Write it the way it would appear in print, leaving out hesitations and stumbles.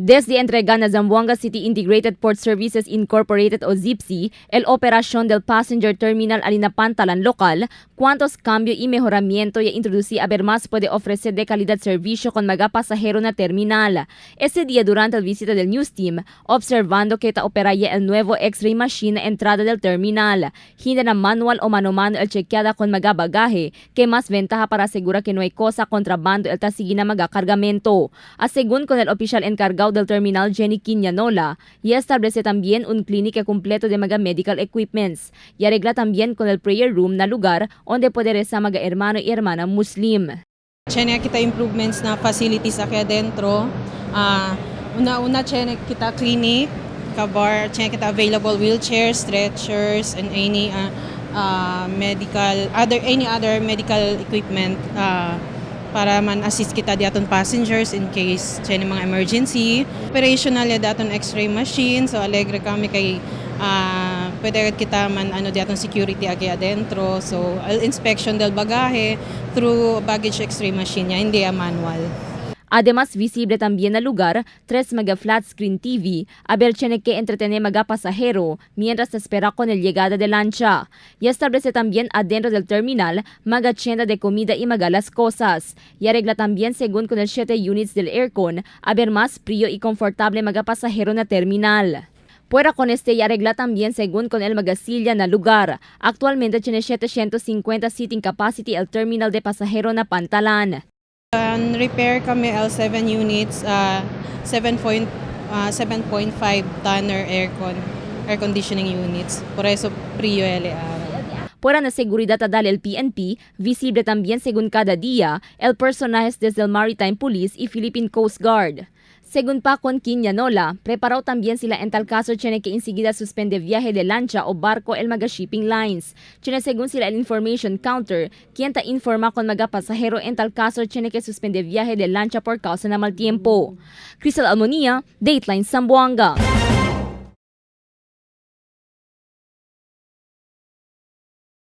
Desde entrega na Zamboanga City Integrated Port Services Incorporated o ZIPSI, el operación del Passenger Terminal Alinapantalan local, cuántos cambios y mejoramiento ya introducí a ver más puede ofrecer de calidad servicio con mga pasajero na terminal. Ese día durante el visita del News Team, observando que opera ya el nuevo X-ray machine na entrada del terminal. Hindi na manual o mano-mano el chequeada con mga bagahe, que más ventaja para asegurar que no hay cosa contrabando el tasigi na mga cargamento. Según con el oficial encargado del terminal Jenny Quiñanola, y establece también un clínica completo de mga medical equipments. Y arregla también con el prayer room na lugar donde puede rezar mga hermano y hermana muslim. Tiene kita improvements na facilities aquí adentro. Una tiene kita clinic, kabar, tiene kita available wheelchairs, stretchers, and any other medical equipment para man assist kita diaton passengers in case tiene mga emergency. Operational ya daton X-ray machine, so alegre kami kay pwede kita man diaton security agi adentro. So inspection del bagahe through baggage X-ray machine ya, hindi manual. Además, visible también al lugar 3 mga flat screen TV, haber tiene que entretener mga pasajero mientras espera con el llegada de lancha. Y establece también adentro del terminal mga tienda de comida y mga las cosas. Y arregla también según con el 7 units del aircon, haber más frío y confortable mga pasajero na terminal. Fuera con este y arregla también según con el magasilla na lugar. Actualmente tiene 750 seating capacity el terminal de pasajero na Pantalan. Repair kami L7 units, 7.5 tonner air conditioning units. Por eso frío LR. Fuera na seguridad dal el PNP, visible también según cada día el personajes desde el Maritime Police y Philippine Coast Guard. Según pa con Quiñanola, preparado también sila en tal caso tiene que enseguida suspende viaje de lancha o barco el mga shipping lines. Tiene según sila el information counter, quien ta informa con mga pasajero en tal caso tiene que suspende viaje de lancha por causa na mal tiempo. Crystal Almonía, Dateline Zamboanga.